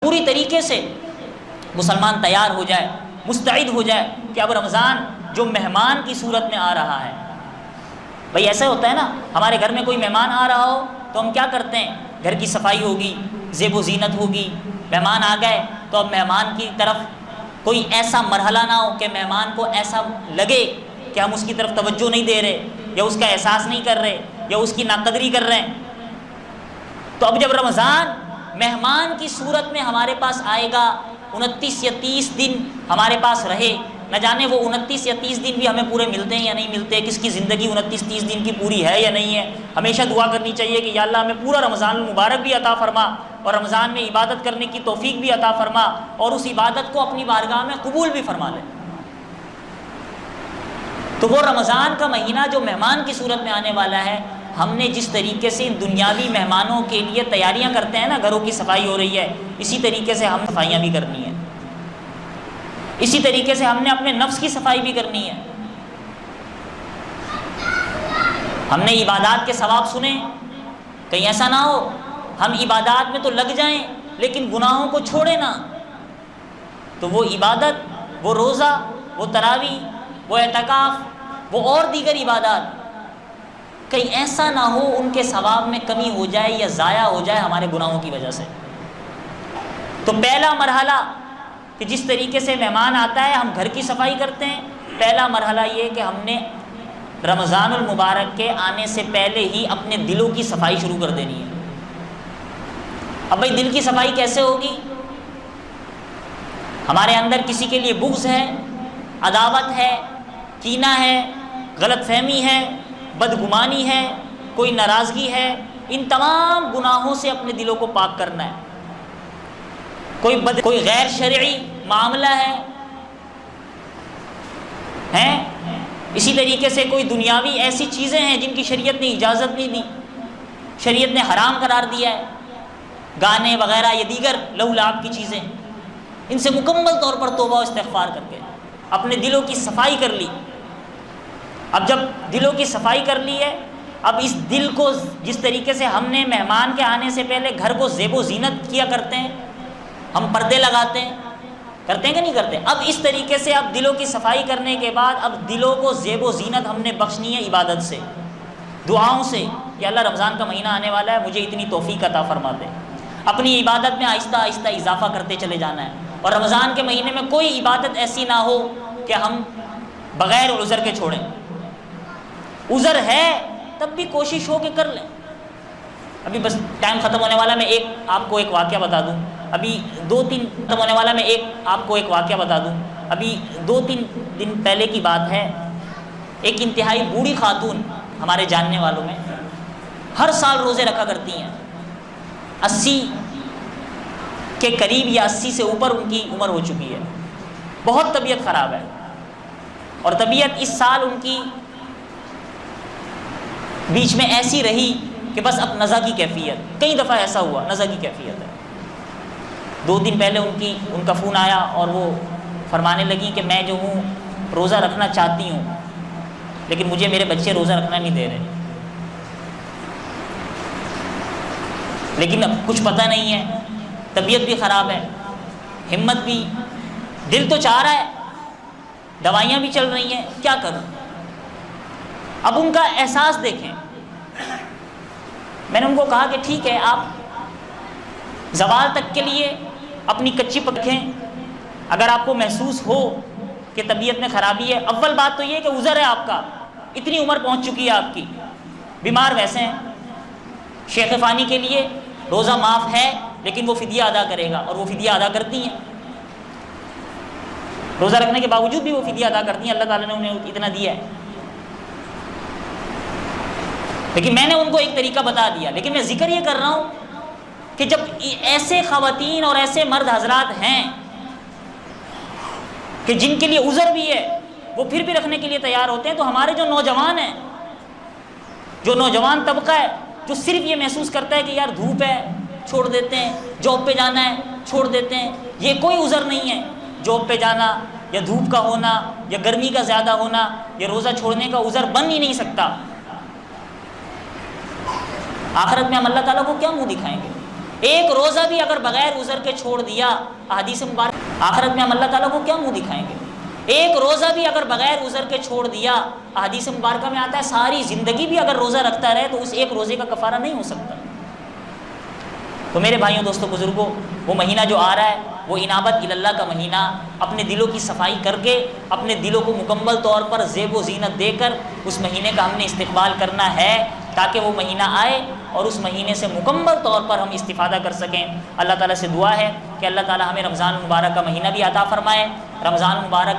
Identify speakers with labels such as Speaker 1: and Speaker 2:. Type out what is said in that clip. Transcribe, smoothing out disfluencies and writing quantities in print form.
Speaker 1: پوری طریقے سے مسلمان تیار ہو جائے، مستعد ہو جائے کہ اب رمضان جو مہمان کی صورت میں آ رہا ہے۔ بھئی ایسا ہوتا ہے نا، ہمارے گھر میں کوئی مہمان آ رہا ہو تو ہم کیا کرتے ہیں، گھر کی صفائی ہوگی، زیب و زینت ہوگی، مہمان آ گئے تو اب مہمان کی طرف کوئی ایسا مرحلہ نہ ہو کہ مہمان کو ایسا لگے کہ ہم اس کی طرف توجہ نہیں دے رہے، یا اس کا احساس نہیں کر رہے، یا اس کی ناقدری کر رہے ہیں۔ تو اب جب رمضان مہمان کی صورت میں ہمارے پاس آئے گا، 29 یا 30 دن ہمارے پاس رہے، نہ جانے وہ 29 یا 30 دن بھی ہمیں پورے ملتے ہیں یا نہیں ملتے، کس کی زندگی 29-30 دن کی پوری ہے یا نہیں ہے۔ ہمیشہ دعا کرنی چاہیے کہ یا اللہ ہمیں پورا رمضان المبارک بھی عطا فرما، اور رمضان میں عبادت کرنے کی توفیق بھی عطا فرما، اور اس عبادت کو اپنی بارگاہ میں قبول بھی فرما لے۔ تو وہ رمضان کا مہینہ جو مہمان کی صورت میں آنے والا ہے، ہم نے جس طریقے سے دنیاوی مہمانوں کے لیے تیاریاں کرتے ہیں نا، گھروں کی صفائی ہو رہی ہے، اسی طریقے سے ہم صفائیاں بھی کرنی ہیں، اسی طریقے سے ہم نے اپنے نفس کی صفائی بھی کرنی ہے۔ ہم نے عبادات کے ثواب سنے، کہیں ایسا نہ ہو ہم عبادات میں تو لگ جائیں لیکن گناہوں کو چھوڑیں نا۔ تو وہ عبادت، وہ روزہ، وہ تراویح، وہ اعتکاف، وہ اور دیگر عبادات، کہیں ایسا نہ ہو ان کے ثواب میں کمی ہو جائے یا ضائع ہو جائے ہمارے گناہوں کی وجہ سے۔ تو پہلا مرحلہ کہ جس طریقے سے مہمان آتا ہے ہم گھر کی صفائی کرتے ہیں، پہلا مرحلہ یہ کہ ہم نے رمضان المبارک کے آنے سے پہلے ہی اپنے دلوں کی صفائی شروع کر دینی ہے۔ اب بھائی دل کی صفائی کیسے ہوگی؟ ہمارے اندر کسی کے لیے بغض ہے، عداوت ہے، کینہ ہے، غلط فہمی ہے، بدگمانی ہے، کوئی ناراضگی ہے، ان تمام گناہوں سے اپنے دلوں کو پاک کرنا ہے۔ کوئی غیر شرعی معاملہ ہے، اسی طریقے سے کوئی دنیاوی ایسی چیزیں ہیں جن کی شریعت نے اجازت نہیں دی، شریعت نے حرام قرار دیا ہے، گانے وغیرہ یا دیگر لہو لعب کی چیزیں، ان سے مکمل طور پر توبہ و استغفار کر کے اپنے دلوں کی صفائی کر لی۔ اب جب دلوں کی صفائی کر لی ہے، اب اس دل کو جس طریقے سے ہم نے مہمان کے آنے سے پہلے گھر کو زیب و زینت کیا کرتے ہیں، ہم پردے لگاتے ہیں، کرتے ہیں کہ نہیں کرتے، اب اس طریقے سے اب دلوں کی صفائی کرنے کے بعد اب دلوں کو زیب و زینت ہم نے بخشنی ہے عبادت سے، دعاؤں سے کہ اللہ رمضان کا مہینہ آنے والا ہے، مجھے اتنی توفیق عطا فرما دے۔ اپنی عبادت میں آہستہ آہستہ اضافہ کرتے چلے جانا ہے، اور رمضان کے مہینے میں کوئی عبادت ایسی نہ ہو کہ ہم بغیر عذر کے چھوڑیں۔ عذر ہے تب بھی کوشش ہو کہ کر لیں۔ ابھی بس ٹائم ختم ہونے والا، میں آپ کو ایک واقعہ بتا دوں، ابھی 2-3 ختم ہونے والا، میں آپ کو ایک واقعہ بتا دوں، ابھی 2-3 دن پہلے کی بات ہے۔ ایک انتہائی بوڑھی خاتون ہمارے جاننے والوں میں ہر سال روزے رکھا کرتی ہیں، 80 کے قریب یا 80 سے اوپر ان کی عمر ہو چکی ہے، بہت طبیعت خراب ہے، اور طبیعت اس سال ان کی بیچ میں ایسی رہی کہ بس اب نزا کی کیفیت، کئی دفعہ ایسا ہوا نزا کی کیفیت ہے۔ 2 دن پہلے ان کا فون آیا اور وہ فرمانے لگی کہ میں جو ہوں روزہ رکھنا چاہتی ہوں لیکن مجھے میرے بچے روزہ رکھنا نہیں دے رہے، لیکن اب کچھ پتہ نہیں ہے، طبیعت بھی خراب ہے، ہمت بھی، دل تو چاہ رہا ہے، دوائیاں بھی چل رہی ہیں، کیا کروں؟ اب ان کا احساس دیکھیں، میں نے ان کو کہا کہ ٹھیک ہے، آپ زوال تک کے لیے اپنی کچی پکیں، اگر آپ کو محسوس ہو کہ طبیعت میں خرابی ہے، اول بات تو یہ کہ عذر ہے آپ کا، اتنی عمر پہنچ چکی ہے آپ کی، بیمار ویسے ہیں، شیخ فانی کے لیے روزہ معاف ہے لیکن وہ فدیہ ادا کرے گا، اور وہ فدیہ ادا کرتی ہیں، روزہ رکھنے کے باوجود بھی وہ فدیہ ادا کرتی ہیں، اللہ تعالیٰ نے انہیں اتنا دیا ہے۔ لیکن میں نے ان کو ایک طریقہ بتا دیا، لیکن میں ذکر یہ کر رہا ہوں کہ جب ایسے خواتین اور ایسے مرد حضرات ہیں کہ جن کے لیے عذر بھی ہے، وہ پھر بھی رکھنے کے لیے تیار ہوتے ہیں، تو ہمارے جو نوجوان ہیں، جو نوجوان طبقہ ہے، جو صرف یہ محسوس کرتا ہے کہ یار دھوپ ہے چھوڑ دیتے ہیں، جاب پہ جانا ہے چھوڑ دیتے ہیں، یہ کوئی عذر نہیں ہے، جاب پہ جانا یا دھوپ کا ہونا یا گرمی کا زیادہ ہونا یہ روزہ چھوڑنے کا عذر بن ہی نہیں سکتا۔ آخرت میں ہم اللہ تعالیٰ کو کیا منہ دکھائیں گے؟ ایک روزہ بھی اگر بغیر عذر کے چھوڑ دیا، احادیث مبارک، آخرت میں ہم اللہ تعالیٰ کو کیا منہ دکھائیں گے؟ ایک روزہ بھی اگر بغیر عذر کے چھوڑ دیا، احادیث مبارکہ میں آتا ہے ساری زندگی بھی اگر روزہ رکھتا رہے تو اس ایک روزے کا کفارہ نہیں ہو سکتا۔ تو میرے بھائیوں، دوستوں، بزرگوں، وہ مہینہ جو آ رہا ہے وہ انابت اللہ کا مہینہ، اپنے دلوں کی صفائی کر کے، اپنے دلوں کو مکمل طور پر زیب و زینت دے کر اس مہینے کا ہم نے استقبال کرنا ہے، تاکہ وہ مہینہ آئے اور اس مہینے سے مکمل طور پر ہم استفادہ کر سکیں۔ اللہ تعالیٰ سے دعا ہے کہ اللہ تعالیٰ ہمیں رمضان المبارک کا مہینہ بھی عطا فرمائے، رمضان المبارک کے